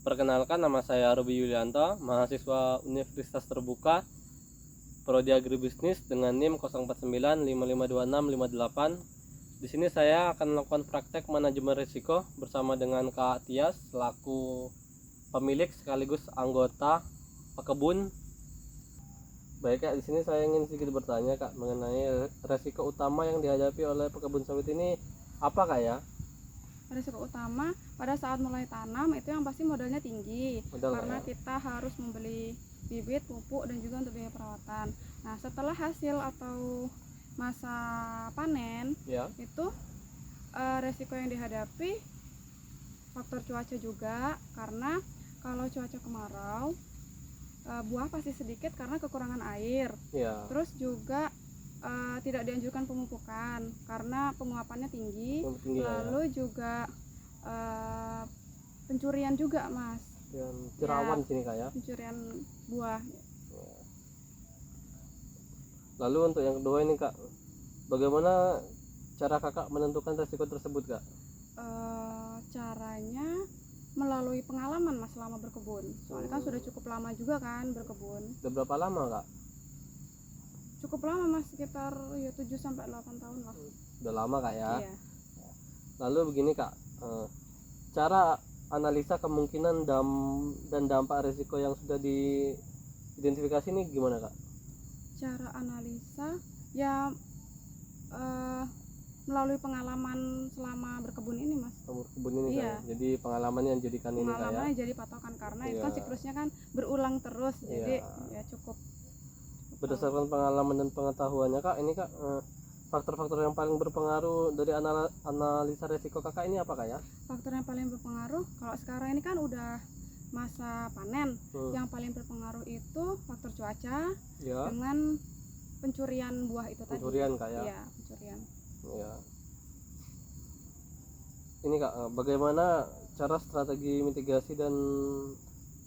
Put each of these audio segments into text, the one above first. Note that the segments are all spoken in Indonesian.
Perkenalkan, nama saya Robi Yulianto, mahasiswa Universitas Terbuka, Prodi Agribisnis dengan NIM 0495526558. Di sini saya akan melakukan praktek manajemen risiko bersama dengan Kak Tias selaku pemilik sekaligus anggota pekebun. Baik Kak, di sini saya ingin sedikit bertanya Kak mengenai resiko utama yang dihadapi oleh pekebun sawit ini apa Kak ya? Risiko utama pada saat mulai tanam itu yang pasti modalnya tinggi, karena kita harus membeli bibit, pupuk, dan juga untuk biaya perawatan. Nah, setelah hasil atau masa panen itu resiko yang dihadapi faktor cuaca juga, karena kalau cuaca kemarau buah pasti sedikit karena kekurangan air. Terus juga tidak dianjurkan pemupukan karena penguapannya tinggi, lalu juga pencurian juga Mas, rawan sini Kak ya, pencurian buah. Lalu untuk yang kedua ini Kak, bagaimana cara Kakak menentukan resiko tersebut Kak? Caranya melalui pengalaman Mas selama berkebun, soalnya kan sudah cukup lama juga kan berkebun. Sudah berapa lama Kak? Cukup lama Mas, sekitar 7-8 tahun lah. Udah lama Kak ya? Iya. Lalu begini Kak, cara analisa kemungkinan dan dampak risiko yang sudah diidentifikasi ini gimana Kak? Cara analisa ya melalui pengalaman selama berkebun ini Mas. Berkebun ini Kak? Jadi pengalaman yang jadikan ini Kak ya? Pengalamannya jadi patokan karena itu kan siklusnya kan berulang terus, jadi ya cukup. Berdasarkan pengalaman dan pengetahuannya Kak, ini Kak, faktor-faktor yang paling berpengaruh dari analisa resiko Kakak ini apa Kak ya? Faktor yang paling berpengaruh, kalau sekarang ini kan udah masa panen, yang paling berpengaruh itu faktor cuaca dengan pencurian buah itu tadi. Pencurian Kak ya? Iya, pencurian. Ya. Ini Kak, bagaimana cara strategi mitigasi dan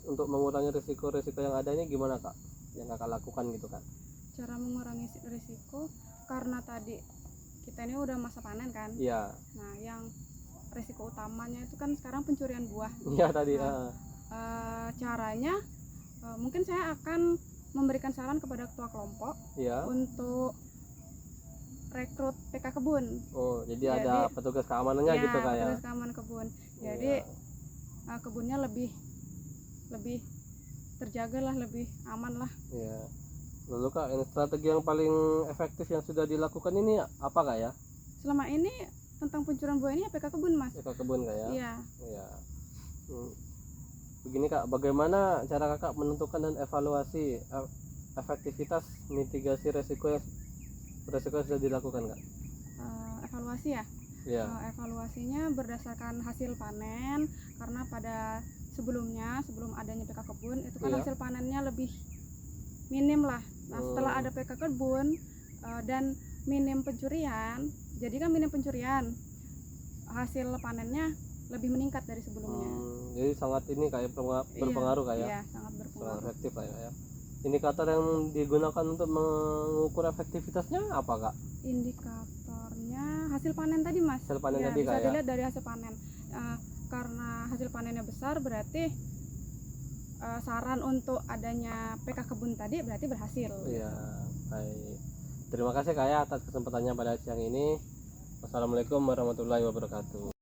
untuk mengurangi risiko-risiko yang ada ini gimana Kak? Yang Kakak lakukan gitu kan? Cara mengurangi risiko, karena tadi kita ini udah masa panen kan? Iya. Nah, yang risiko utamanya itu kan sekarang pencurian buah. Iya tadi. Caranya mungkin saya akan memberikan saran kepada ketua kelompok untuk rekrut PK kebun. Oh, jadi ada petugas keamanannya gitu Kak ya? Petugas keamanan kebun. Jadi kebunnya lebih terjaga lah, lebih aman lah. Iya. Lalu Kak, strategi yang paling efektif yang sudah dilakukan ini apa Kak ya? Selama ini tentang pencurian buah ini PK kebun Mas. PK kebun Kak ya? Iya. Begini Kak, bagaimana cara Kakak menentukan dan evaluasi efektivitas mitigasi resiko yang sudah dilakukan Kak? Evaluasi ya? Iya. Evaluasinya berdasarkan hasil panen, karena pada sebelum adanya PK kebun itu kan hasil panennya lebih minim lah. Nah, setelah ada PK kebun dan minim pencurian, jadi kan minim pencurian, hasil panennya lebih meningkat dari sebelumnya. Jadi sangat ini kayak berpengaruh kayak? Iya, sangat berpengaruh. Sangat efektif ya. Indikator yang digunakan untuk mengukur efektivitasnya apa Kak? Indikatornya hasil panen tadi Mas. Hasil panen tadi bisa Kak dilihat dari hasil panen. Karena hasil panennya besar, berarti saran untuk adanya PK kebun tadi berarti berhasil. Iya, baik. Terima kasih Kak ya atas kesempatannya pada siang ini. Wassalamualaikum warahmatullahi wabarakatuh.